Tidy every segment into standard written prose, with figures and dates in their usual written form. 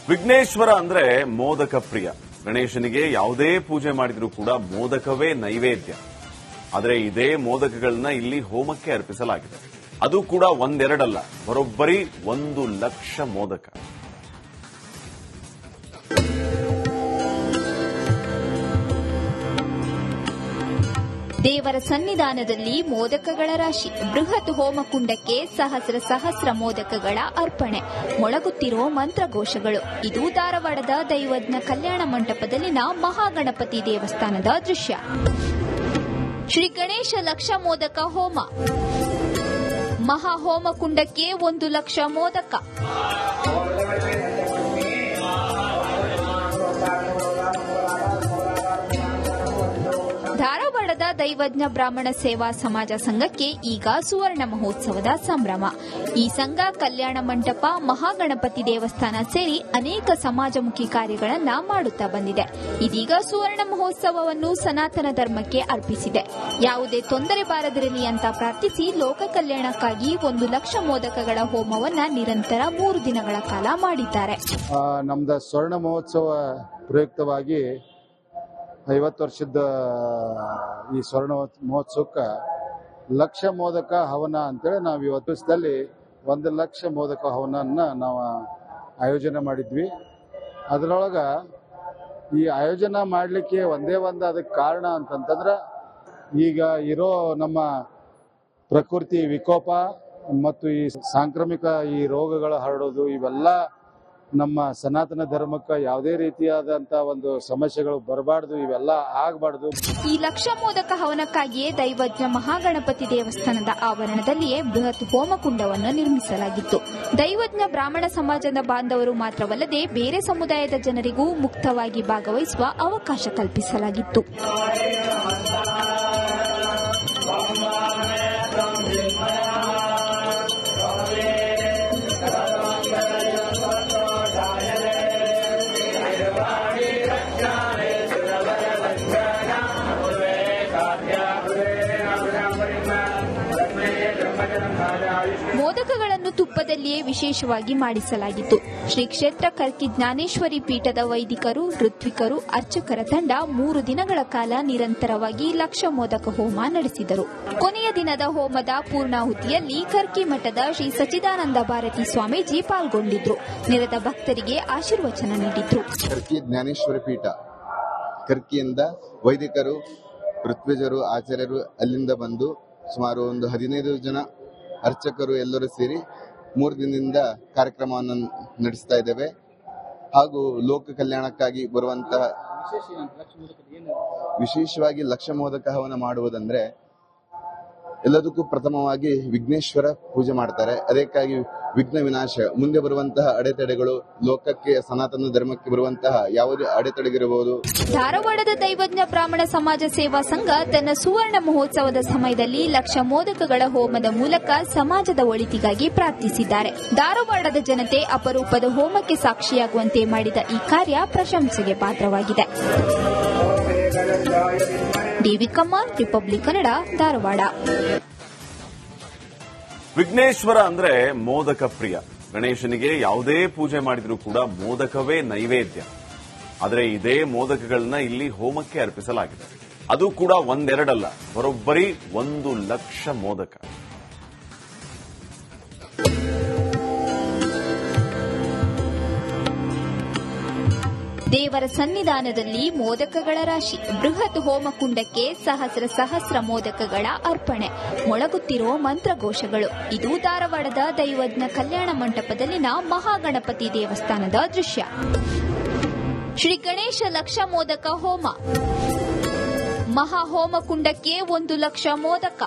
ವಿಘ್ನೇಶ್ವರ ಅಂದ್ರೆ ಮೋದಕ ಪ್ರಿಯ. ಗಣೇಶನಿಗೆ ಯಾವುದೇ ಪೂಜೆ ಮಾಡಿದ್ರೂ ಕೂಡ ಮೋದಕವೇ ನೈವೇದ್ಯ. ಆದರೆ ಇದೇ ಮೋದಕಗಳನ್ನ ಇಲ್ಲಿ ಹೋಮಕ್ಕೆ ಅರ್ಪಿಸಲಾಗಿದೆ. ಅದು ಕೂಡ ಒಂದೆರಡಲ್ಲ, ಬರೋಬ್ಬರಿ 1,00,000 ಮೋದಕ. ದೇವರ ಸನ್ನಿಧಾನದಲ್ಲಿ ಮೋದಕಗಳ ರಾಶಿ. ಬೃಹತ್ ಹೋಮಕುಂಡಕ್ಕೆ ಸಹಸ್ರ ಮೋದಕಗಳ ಅರ್ಪಣೆ. ಮೊಳಗುತ್ತಿರೋ ಮಂತ್ರಘೋಷಗಳು. ಇದು ಧಾರವಾಡದ ದೈವಜ್ಞ ಕಲ್ಯಾಣ ಮಂಟಪದಲ್ಲಿನ ಮಹಾಗಣಪತಿ ದೇವಸ್ಥಾನದ ದೃಶ್ಯ. ಶ್ರೀ ಗಣೇಶ ಲಕ್ಷ ಮೋದಕ ಹೋಮ. ಮಹಾಹೋಮಕುಂಡಕ್ಕೆ 1,00,000 ಮೋದಕ. ಧಾರವಾಡದ ದೈವಜ್ಞ ಬ್ರಾಹ್ಮಣ ಸೇವಾ ಸಮಾಜ ಸಂಘಕ್ಕೆ ಈಗ ಸುವರ್ಣ ಮಹೋತ್ಸವದ ಸಂಭ್ರಮ. ಈ ಸಂಘ ಕಲ್ಯಾಣ ಮಂಟಪ, ಮಹಾಗಣಪತಿ ದೇವಸ್ಥಾನ ಸೇರಿ ಅನೇಕ ಸಮಾಜಮುಖಿ ಕಾರ್ಯಗಳನ್ನು ಮಾಡುತ್ತಾ ಬಂದಿದೆ. ಇದೀಗ ಸುವರ್ಣ ಮಹೋತ್ಸವವನ್ನು ಸನಾತನ ಧರ್ಮಕ್ಕೆ ಅರ್ಪಿಸಿದೆ. ಯಾವುದೇ ತೊಂದರೆ ಬಾರದಿರಲಿ ಅಂತ ಪ್ರಾರ್ಥಿಸಿ ಲೋಕ ಕಲ್ಯಾಣಕ್ಕಾಗಿ 1,00,000 ಮೋದಕಗಳ ಹೋಮವನ್ನ ನಿರಂತರ 3 ದಿನಗಳ ಕಾಲ ಮಾಡಿದ್ದಾರೆ. ನಮ್ದು ಸ್ವರ್ಣ ಮಹೋತ್ಸವ ಪ್ರಯುಕ್ತವಾಗಿ 50 ವರ್ಷದ ಈ ಸ್ವರ್ಣ ಮಹೋತ್ಸವಕ್ಕೆ 1,00,000 ಮೋದಕ ಹವನ ಅಂತೇಳಿ ನಾವು ಇವತ್ತು ದಿವಸದಲ್ಲಿ 1,00,000 ಮೋದಕ ಹವನನ್ನ ನಾವು ಆಯೋಜನೆ ಮಾಡಿದ್ವಿ. ಅದರೊಳಗ ಈ ಆಯೋಜನೆ ಮಾಡಲಿಕ್ಕೆ ಒಂದೇ ಅದಕ್ಕೆ ಕಾರಣ ಅಂತಂತಂದ್ರೆ ಈಗ ಇರೋ ನಮ್ಮ ಪ್ರಕೃತಿ ವಿಕೋಪ ಮತ್ತು ಈ ಸಾಂಕ್ರಾಮಿಕ ಈ ರೋಗಗಳು ಹರಡೋದು, ಇವೆಲ್ಲ ನಮ್ಮ ಸನಾತನ ಧರ್ಮಕ್ಕೆ ಯಾವುದೇ ರೀತಿಯಾದಂತ ಒಂದು ಸಮಸ್ಯೆಗಳು ಬರಬಾರ್ದು, ಇವೆಲ್ಲ ಆಗಬಾರ್ದು. ಈ 1,00,000 ಮೋದಕ ಹವನಕ್ಕಾಗಿಯೇ ದೈವಜ್ಞ ಮಹಾಗಣಪತಿ ದೇವಸ್ಥಾನದ ಆವರಣದಲ್ಲಿಯೇ ಬೃಹತ್ ಹೋಮಕುಂಡವನ್ನು ನಿರ್ಮಿಸಲಾಗಿತ್ತು. ದೈವಜ್ಞ ಬ್ರಾಹ್ಮಣ ಸಮಾಜದ ಬಾಂಧವರು ಮಾತ್ರವಲ್ಲದೆ ಬೇರೆ ಸಮುದಾಯದ ಜನರಿಗೂ ಮುಕ್ತವಾಗಿ ಭಾಗವಹಿಸುವ ಅವಕಾಶ ಕಲ್ಪಿಸಲಾಗಿತ್ತು. ಮೋದಕಗಳನ್ನು ತುಪ್ಪದಲ್ಲಿಯೇ ವಿಶೇಷವಾಗಿ ಮಾಡಿಸಲಾಗಿತ್ತು. ಶ್ರೀ ಕ್ಷೇತ್ರ ಕರ್ಕಿ ಜ್ಞಾನೇಶ್ವರಿ ಪೀಠದ ವೈದಿಕರು, ಋತ್ವಿಕರು, ಅರ್ಚಕರ ತಂಡ 3 ದಿನಗಳ ಕಾಲ ನಿರಂತರವಾಗಿ 1,00,000 ಮೋದಕ ಹೋಮ ನಡೆಸಿದರು. ಕೊನೆಯ ದಿನದ ಹೋಮದ ಪೂರ್ಣಾಹುತಿಯಲ್ಲಿ ಕರ್ಕಿ ಮಠದ ಶ್ರೀ ಸಚ್ಚಿದಾನಂದ ಭಾರತಿ ಸ್ವಾಮೀಜಿ ಪಾಲ್ಗೊಂಡಿದ್ರು. ನೆರೆದ ಭಕ್ತರಿಗೆ ಆಶೀರ್ವಚನ ನೀಡಿದ್ರು. ಕರ್ಕಿ ಜ್ಞಾನೇಶ್ವರಿ ಪೀಠ ಕರ್ಕಿಯಿಂದ ವೈದಿಕರು, ಋತ್ವಿಜರು, ಆಚಾರ್ಯರು ಅಲ್ಲಿಂದ ಬಂದು ಸುಮಾರು ಒಂದು 15 ಜನ ಅರ್ಚಕರು ಎಲ್ಲರೂ ಸೇರಿ 3 ದಿನದಿಂದ ಕಾರ್ಯಕ್ರಮವನ್ನು ನಡೆಸ್ತಾ ಇದ್ದೇವೆ. ಹಾಗೂ ಲೋಕ ಕಲ್ಯಾಣಕ್ಕಾಗಿ ಬರುವಂತಹ ವಿಶೇಷವಾಗಿ 1,00,000 ಮೋದಕ ಹವನ ಮಾಡುವುದಂದ್ರೆ ಎಲ್ಲದಕ್ಕೂ ಪ್ರಥಮವಾಗಿ ವಿಘ್ನೇಶ್ವರ ಪೂಜೆ ಮಾಡ್ತಾರೆ. ಅದಕ್ಕಾಗಿ ವಿಘ್ನ ವಿನಾಶ, ಮುಂದೆ ಬರುವಂತಹ ಅಡೆತಡೆಗಳು, ಲೋಕಕ್ಕೆ ಸನಾತನ ಧರ್ಮಕ್ಕೆ ಬರುವಂತಹ ಯಾವುದೇ ಅಡೆತಡೆಗಿರಬಹುದು. ಧಾರವಾಡದ ದೈವಜ್ಞ ಬ್ರಾಹ್ಮಣ ಸಮಾಜ ಸೇವಾ ಸಂಘ ತನ್ನ ಸುವರ್ಣ ಮಹೋತ್ಸವದ ಸಮಯದಲ್ಲಿ 1,00,000 ಮೋದಕಗಳ ಹೋಮದ ಮೂಲಕ ಸಮಾಜದ ಒಳಿತಿಗಾಗಿ ಪ್ರಾರ್ಥಿಸಿದ್ದಾರೆ. ಧಾರವಾಡದ ಜನತೆ ಅಪರೂಪದ ಹೋಮಕ್ಕೆ ಸಾಕ್ಷಿಯಾಗುವಂತೆ ಮಾಡಿದ ಈ ಕಾರ್ಯ ಪ್ರಶಂಸೆಗೆ ಪಾತ್ರವಾಗಿದೆ. ಡಿವಿ ಕಮಾರ್, ರಿಪಬ್ಲಿಕ್ ಕನ್ನಡ, ಧಾರವಾಡ. ವಿಘ್ನೇಶ್ವರ ಅಂದ್ರೆ ಮೋದಕ ಪ್ರಿಯ. ಗಣೇಶನಿಗೆ ಯಾವುದೇ ಪೂಜೆ ಮಾಡಿದ್ರೂ ಕೂಡ ಮೋದಕವೇ ನೈವೇದ್ಯ. ಆದರೆ ಇದೇ ಮೋದಕಗಳನ್ನ ಇಲ್ಲಿ ಹೋಮಕ್ಕೆ ಅರ್ಪಿಸಲಾಗಿದೆ. ಅದು ಕೂಡ ಒಂದೆರಡಲ್ಲ, ಬರೋಬ್ಬರಿ 1,00,000 ಮೋದಕ. ದೇವರ ಸನ್ನಿಧಾನದಲ್ಲಿ ಮೋದಕಗಳ ರಾಶಿ. ಬೃಹತ್ ಹೋಮಕುಂಡಕ್ಕೆ ಸಹಸ್ರ ಮೋದಕಗಳ ಅರ್ಪಣೆ. ಮೊಳಗುತ್ತಿರೋ ಮಂತ್ರಘೋಷಗಳು. ಇದು ಧಾರವಾಡದ ದೈವಜ್ಞ ಕಲ್ಯಾಣ ಮಂಟಪದಲ್ಲಿನ ಮಹಾಗಣಪತಿ ದೇವಸ್ಥಾನದ ದೃಶ್ಯ. ಶ್ರೀ ಗಣೇಶ ಲಕ್ಷ ಮೋದಕ ಹೋಮ. ಮಹಾಹೋಮಕುಂಡಕ್ಕೆ 1,00,000 ಮೋದಕ.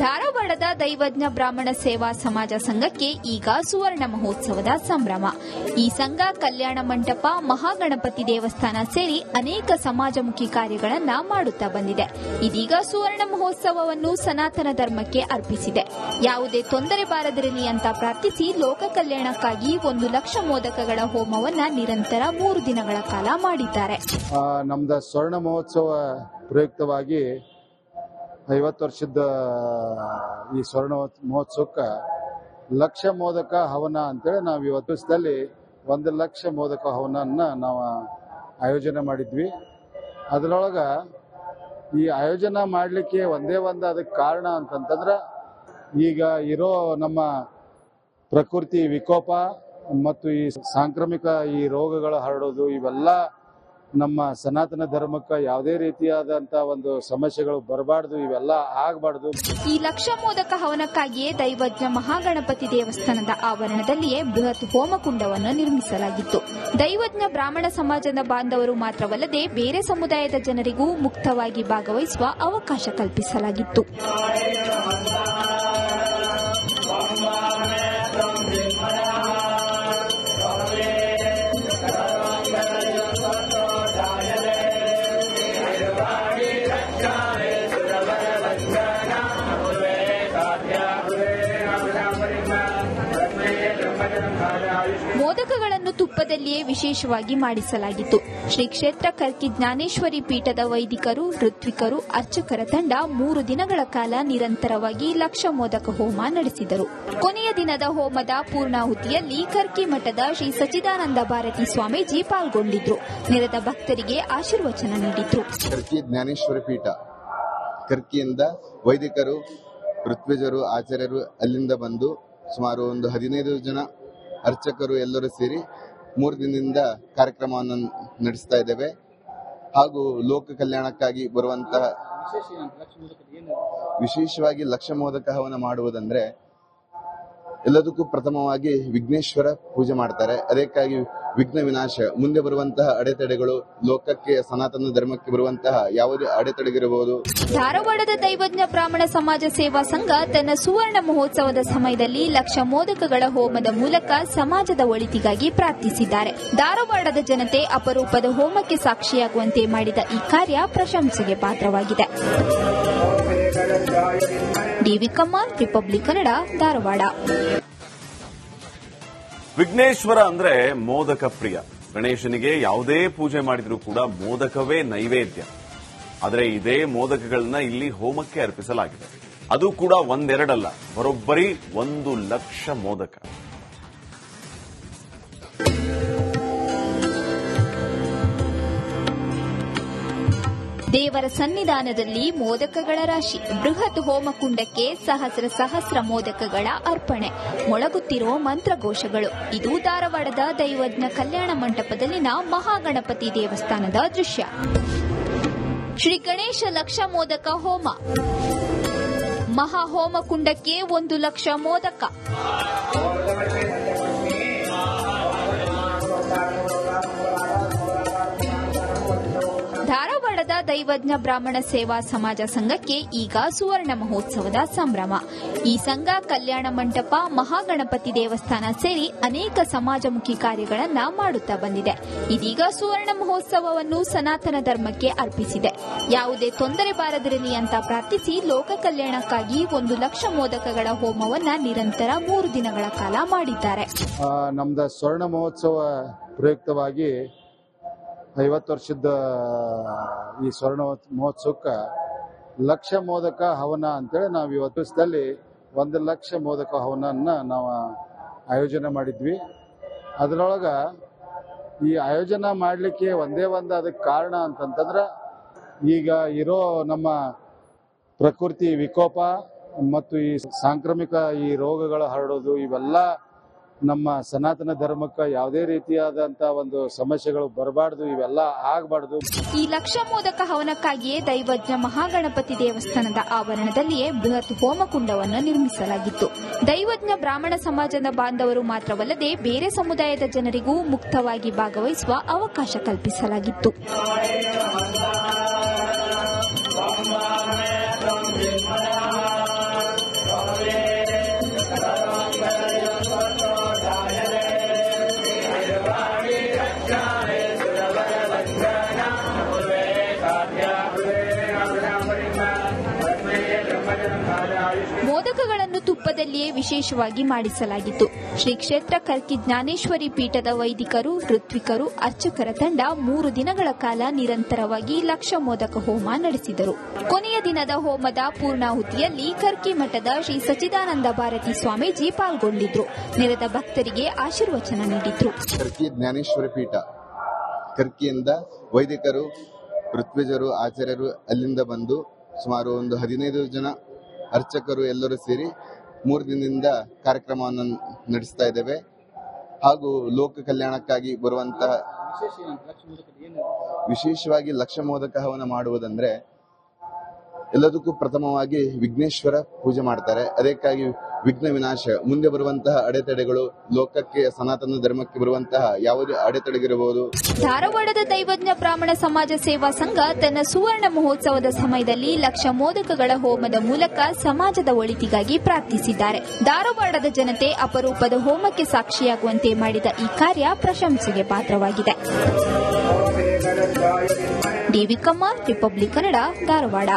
ಧಾರವಾಡದ ದೈವಜ್ಞ ಬ್ರಾಹ್ಮಣ ಸೇವಾ ಸಮಾಜ ಸಂಘಕ್ಕೆ ಈಗ ಸುವರ್ಣ ಮಹೋತ್ಸವದ ಸಂಭ್ರಮ. ಈ ಸಂಘ ಕಲ್ಯಾಣ ಮಂಟಪ, ಮಹಾಗಣಪತಿ ದೇವಸ್ಥಾನ ಸೇರಿ ಅನೇಕ ಸಮಾಜಮುಖಿ ಕಾರ್ಯಗಳನ್ನು ಮಾಡುತ್ತಾ ಬಂದಿದೆ. ಇದೀಗ ಸುವರ್ಣ ಮಹೋತ್ಸವವನ್ನು ಸನಾತನ ಧರ್ಮಕ್ಕೆ ಅರ್ಪಿಸಿದೆ. ಯಾವುದೇ ತೊಂದರೆ ಬಾರದಿರಲಿ ಅಂತ ಪ್ರಾರ್ಥಿಸಿ ಲೋಕ ಕಲ್ಯಾಣಕ್ಕಾಗಿ 1,00,000 ಮೋದಕಗಳ ಹೋಮವನ್ನ ನಿರಂತರ 3 ದಿನಗಳ ಕಾಲ ಮಾಡಿದ್ದಾರೆ. ನಮ್ದು ಸ್ವರ್ಣ ಮಹೋತ್ಸವ ಪ್ರಯುಕ್ತವಾಗಿ 50 ವರ್ಷದ ಈ ಸ್ವರ್ಣ ಮಹೋತ್ಸವಕ್ಕೆ ಲಕ್ಷ ಮೋದಕ ಹವನ ಅಂತೇಳಿ ನಾವು ಇವತ್ತು ದಿವಸದಲ್ಲಿ 1 ಲಕ್ಷ ಮೋದಕ ಹವನನ್ನ ನಾವು ಆಯೋಜನೆ ಮಾಡಿದ್ವಿ. ಅದರೊಳಗೆ ಈ ಆಯೋಜನೆ ಮಾಡಲಿಕ್ಕೆ ಒಂದೇ ಅದಕ್ಕೆ ಕಾರಣ ಅಂತಂತಂದ್ರೆ ಈಗ ಇರೋ ನಮ್ಮ ಪ್ರಕೃತಿ ವಿಕೋಪ ಮತ್ತು ಈ ಸಾಂಕ್ರಾಮಿಕ ಈ ರೋಗಗಳು ಹರಡೋದು ಇವೆಲ್ಲ ನಮ್ಮ ಸನಾತನ ಧರ್ಮಕ್ಕೆ ಯಾವುದೇ ರೀತಿಯಾದಂತ ಒಂದು ಸಮಸ್ಯೆಗಳು ಬರಬಾರ್ದು, ಇವೆಲ್ಲ ಆಗಬಾರ್ದು. ಈ ಲಕ್ಷ ಮೋದಕ ಹವನಕ್ಕಾಗಿಯೇ ದೈವಜ್ಞ ಮಹಾಗಣಪತಿ ದೇವಸ್ಥಾನದ ಆವರಣದಲ್ಲಿಯೇ ಬೃಹತ್ ಹೋಮಕುಂಡವನ್ನು ನಿರ್ಮಿಸಲಾಗಿತ್ತು. ದೈವಜ್ಞ ಬ್ರಾಹ್ಮಣ ಸಮಾಜದ ಬಾಂಧವರು ಮಾತ್ರವಲ್ಲದೆ ಬೇರೆ ಸಮುದಾಯದ ಜನರಿಗೂ ಮುಕ್ತವಾಗಿ ಭಾಗವಹಿಸುವ ಅವಕಾಶ ಕಲ್ಪಿಸಲಾಗಿತ್ತು. ಮೋದಕಗಳನ್ನು ತುಪ್ಪದಲ್ಲಿಯೇ ವಿಶೇಷವಾಗಿ ಮಾಡಿಸಲಾಗಿತ್ತು. ಶ್ರೀ ಕ್ಷೇತ್ರ ಕರ್ಕಿ ಜ್ಞಾನೇಶ್ವರಿ ಪೀಠದ ವೈದಿಕರು, ಋತ್ವಿಕರು, ಅರ್ಚಕರ ತಂಡ 3 ದಿನಗಳ ಕಾಲ ನಿರಂತರವಾಗಿ ಲಕ್ಷ ಮೋದಕ ಹೋಮ ನಡೆಸಿದರು. ಕೊನೆಯ ದಿನದ ಹೋಮದ ಪೂರ್ಣಾಹುತಿಯಲ್ಲಿ ಕರ್ಕಿ ಮಠದ ಶ್ರೀ ಸಚ್ಚಿದಾನಂದ ಭಾರತಿ ಸ್ವಾಮೀಜಿ ಪಾಲ್ಗೊಂಡಿದ್ರು. ನೆರೆದ ಭಕ್ತರಿಗೆ ಆಶೀರ್ವಚನ ನೀಡಿದ್ರು. ಕರ್ಕಿ ಜ್ಞಾನೇಶ್ವರಿ ಪೀಠ ಕರ್ಕಿಯಿಂದ ವೈದಿಕರು, ಋತ್ವಿಜರು, ಆಚಾರ್ಯರು ಅಲ್ಲಿಂದ ಬಂದು ಸುಮಾರು 15 ಜನ ಅರ್ಚಕರು ಎಲ್ಲರೂ ಸೇರಿ 3 ದಿನದಿಂದ ಕಾರ್ಯಕ್ರಮವನ್ನು ನಡೆಸ್ತಾ ಇದ್ದೇವೆ. ಹಾಗೂ ಲೋಕ ಕಲ್ಯಾಣಕ್ಕಾಗಿ ಬರುವಂತಹ ವಿಶೇಷವಾಗಿ ಲಕ್ಷ ಮೋದಕ ಹವನ ಮಾಡುವುದಂದ್ರೆ ಎಲ್ಲದಕ್ಕೂ ಪ್ರಥಮವಾಗಿ ವಿಘ್ನೇಶ್ವರ ಪೂಜೆ ಮಾಡ್ತಾರೆ. ಅದಕ್ಕಾಗಿ ವಿಘ್ನ ವಿನಾಶ, ಮುಂದೆ ಬರುವಂತಹ ಅಡೆತಡೆಗಳು, ಲೋಕಕ್ಕೆ ಸನಾತನ ಧರ್ಮಕ್ಕೆ ಬರುವಂತಹ ಯಾವುದೇ ಅಡೆತಡೆಗಿರಬಹುದು. ಧಾರವಾಡದ ದೈವಜ್ಞ ಬ್ರಾಹ್ಮಣ ಸಮಾಜ ಸೇವಾ ಸಂಘ ತನ್ನ ಸುವರ್ಣ ಮಹೋತ್ಸವದ ಸಮಯದಲ್ಲಿ ಲಕ್ಷ ಮೋದಕಗಳ ಹೋಮದ ಮೂಲಕ ಸಮಾಜದ ಒಳಿತಿಗಾಗಿ ಪ್ರಾರ್ಥಿಸಿದ್ದಾರೆ. ಧಾರವಾಡದ ಜನತೆ ಅಪರೂಪದ ಹೋಮಕ್ಕೆ ಸಾಕ್ಷಿಯಾಗುವಂತೆ ಮಾಡಿದ ಈ ಕಾರ್ಯ ಪ್ರಶಂಸೆಗೆ ಪಾತ್ರವಾಗಿದೆ. ಡಿವಿ ಕಮಾಲ್, ರಿಪಬ್ಲಿಕ್ ಕನ್ನಡ, ಧಾರವಾಡ. ವಿಘ್ನೇಶ್ವರ ಅಂದ್ರೆ ಮೋದಕ ಪ್ರಿಯ. ಗಣೇಶನಿಗೆ ಯಾವುದೇ ಪೂಜೆ ಮಾಡಿದ್ರೂ ಕೂಡ ಮೋದಕವೇ ನೈವೇದ್ಯ. ಆದರೆ ಇದೇ ಮೋದಕಗಳನ್ನ ಇಲ್ಲಿ ಹೋಮಕ್ಕೆ ಅರ್ಪಿಸಲಾಗಿದೆ. ಅದು ಕೂಡ ಒಂದೆರಡಲ್ಲ, ಬರೋಬ್ಬರಿ 1 ಲಕ್ಷ ಮೋದಕ. ದೇವರ ಸನ್ನಿಧಾನದಲ್ಲಿ ಮೋದಕಗಳ ರಾಶಿ. ಬೃಹತ್ ಹೋಮಕುಂಡಕ್ಕೆ ಸಹಸ್ರ ಮೋದಕಗಳ ಅರ್ಪಣೆ. ಮೊಳಗುತ್ತಿರೋ ಮಂತ್ರಘೋಷಗಳು. ಇದು ಧಾರವಾಡದ ದೈವಜ್ಞ ಕಲ್ಯಾಣ ಮಂಟಪದಲ್ಲಿನ ಮಹಾಗಣಪತಿ ದೇವಸ್ಥಾನದ ದೃಶ್ಯ. ಶ್ರೀ ಗಣೇಶ ಲಕ್ಷ ಮೋದಕ ಹೋಮ. ಮಹಾಹೋಮಕುಂಡಕ್ಕೆ 1 ಲಕ್ಷ ಮೋದಕ. ಧಾರವಾಡದ ದೈವಜ್ಞ ಬ್ರಾಹ್ಮಣ ಸೇವಾ ಸಮಾಜ ಸಂಘಕ್ಕೆ ಈಗ ಸುವರ್ಣ ಮಹೋತ್ಸವದ ಸಂಭ್ರಮ. ಈ ಸಂಘ ಕಲ್ಯಾಣ ಮಂಟಪ, ಮಹಾಗಣಪತಿ ದೇವಸ್ಥಾನ ಸೇರಿ ಅನೇಕ ಸಮಾಜಮುಖಿ ಕಾರ್ಯಗಳನ್ನು ಮಾಡುತ್ತಾ ಬಂದಿದೆ. ಇದೀಗ ಸುವರ್ಣ ಮಹೋತ್ಸವವನ್ನು ಸನಾತನ ಧರ್ಮಕ್ಕೆ ಅರ್ಪಿಸಿದೆ. ಯಾವುದೇ ತೊಂದರೆ ಬಾರದಿರಲಿ ಅಂತ ಪ್ರಾರ್ಥಿಸಿ ಲೋಕ ಕಲ್ಯಾಣಕ್ಕಾಗಿ 1 ಲಕ್ಷ ಮೋದಕಗಳ ಹೋಮವನ್ನ ನಿರಂತರ 3 ದಿನಗಳ ಕಾಲ ಮಾಡಿದ್ದಾರೆ. ನಮ್ದ ಸ್ವರ್ಣ ಮಹೋತ್ಸವ ಪ್ರಯುಕ್ತವಾಗಿ 50 ವರ್ಷದ ಈ ಸ್ವರ್ಣ ಮಹೋತ್ಸವಕ್ಕೆ ಲಕ್ಷ ಮೋದಕ ಹವನ ಅಂತೇಳಿ ನಾವು ಇವತ್ತು ದಿವಸದಲ್ಲಿ 1 ಲಕ್ಷ ಮೋದಕ ಹವನನ್ನ ನಾವು ಆಯೋಜನೆ ಮಾಡಿದ್ವಿ. ಅದರೊಳಗೆ ಈ ಆಯೋಜನೆ ಮಾಡಲಿಕ್ಕೆ ಒಂದೇ ಅದಕ್ಕೆ ಕಾರಣ ಅಂತಂತಂದ್ರೆ ಈಗ ಇರೋ ನಮ್ಮ ಪ್ರಕೃತಿ ವಿಕೋಪ ಮತ್ತು ಈ ಸಾಂಕ್ರಾಮಿಕ ಈ ರೋಗಗಳು ಹರಡೋದು ಇವೆಲ್ಲ ನಮ್ಮ ಸನಾತನ ಧರ್ಮಕ್ಕೆ ಯಾವುದೇ ರೀತಿಯಾದಂತ ಒಂದು ಸಮಸ್ಯೆಗಳು ಬರಬಾರ್ದು, ಇವೆಲ್ಲ ಆಗಬಾರ್ದು. ಈ ಲಕ್ಷ ಮೋದಕ ಹವನಕ್ಕಾಗಿಯೇ ದೈವಜ್ಞ ಮಹಾಗಣಪತಿ ದೇವಸ್ಥಾನದ ಆವರಣದಲ್ಲಿಯೇ ಬೃಹತ್ ಹೋಮಕುಂಡವನ್ನು ನಿರ್ಮಿಸಲಾಗಿತ್ತು. ದೈವಜ್ಞ ಬ್ರಾಹ್ಮಣ ಸಮಾಜದ ಬಾಂಧವರು ಮಾತ್ರವಲ್ಲದೆ ಬೇರೆ ಸಮುದಾಯದ ಜನರಿಗೂ ಮುಕ್ತವಾಗಿ ಭಾಗವಹಿಸುವ ಅವಕಾಶ ಕಲ್ಪಿಸಲಾಗಿತ್ತು. ಮೋದಕಗಳನ್ನು ತುಪ್ಪದ ಮಂಟಪದಲ್ಲಿಯೇ ವಿಶೇಷವಾಗಿ ಮಾಡಿಸಲಾಗಿತ್ತು. ಶ್ರೀ ಕ್ಷೇತ್ರ ಕರ್ಕಿ ಜ್ಞಾನೇಶ್ವರಿ ಪೀಠದ ವೈದಿಕರು, ಋತ್ವಿಕರು, ಅರ್ಚಕರ ತಂಡ 3 ದಿನಗಳ ಕಾಲ ನಿರಂತರವಾಗಿ ಲಕ್ಷ ಮೋದಕ ಹೋಮ ನಡೆಸಿದರು. ಕೊನೆಯ ದಿನದ ಹೋಮದ ಪೂರ್ಣಾಹುತಿಯಲ್ಲಿ ಕರ್ಕಿ ಮಠದ ಶ್ರೀ ಸಚ್ಚಿದಾನಂದ ಭಾರತಿ ಸ್ವಾಮೀಜಿ ಪಾಲ್ಗೊಂಡಿದ್ರು. ನೆರೆದ ಭಕ್ತರಿಗೆ ಆಶೀರ್ವಚನ ನೀಡಿದ್ರು. ಕರ್ಕಿ ಜ್ಞಾನೇಶ್ವರಿ ಪೀಠ ಕರ್ಕಿಯಿಂದ ವೈದಿಕರು, ಋತ್ವಿಜರು, ಆಚಾರ್ಯರು ಅಲ್ಲಿಂದ ಬಂದು ಸುಮಾರು 15 ಜನ ಅರ್ಚಕರು ಎಲ್ಲರೂ ಸೇರಿ 3 ದಿನದಿಂದ ಕಾರ್ಯಕ್ರಮವನ್ನು ನಡೆಸ್ತಾ ಇದ್ದೇವೆ. ಹಾಗೂ ಲೋಕ ಕಲ್ಯಾಣಕ್ಕಾಗಿ ಬರುವಂತಹ ವಿಶೇಷವಾಗಿ ಲಕ್ಷ ಮೋದಕ ಹವನ ಮಾಡುವುದಂದ್ರೆ ಎಲ್ಲದಕ್ಕೂ ಪ್ರಥಮವಾಗಿ ವಿಘ್ನೇಶ್ವರ ಪೂಜೆ ಮಾಡ್ತಾರೆ. ಅದಕ್ಕಾಗಿ ವಿಘ್ನ ವಿನಾಶ, ಮುಂದೆ ಬರುವಂತಹ ಅಡೆತಡೆಗಳು, ಲೋಕಕ್ಕೆ ಸನಾತನ ಧರ್ಮಕ್ಕೆ ಬರುವಂತಹ ಯಾವುದೇ ಅಡೆತಡೆಗಿರಬಹುದು. ಧಾರವಾಡದ ದೈವಜ್ಞ ಬ್ರಾಹ್ಮಣ ಸಮಾಜ ಸೇವಾ ಸಂಘ ತನ್ನ ಸುವರ್ಣ ಮಹೋತ್ಸವದ ಸಮಯದಲ್ಲಿ ಲಕ್ಷ ಮೋದಕಗಳ ಹೋಮದ ಮೂಲಕ ಸಮಾಜದ ಒಳಿತಿಗಾಗಿ ಪ್ರಾರ್ಥಿಸಿದ್ದಾರೆ. ಧಾರವಾಡದ ಜನತೆ ಅಪರೂಪದ ಹೋಮಕ್ಕೆ ಸಾಕ್ಷಿಯಾಗುವಂತೆ ಮಾಡಿದ ಈ ಕಾರ್ಯ ಪ್ರಶಂಸೆಗೆ ಪಾತ್ರವಾಗಿದೆ. ಡಿವಿ ಕಮ್ಮ, ರಿಪಬ್ಲಿಕ್ ಕನ್ನಡ, ಧಾರವಾಡ.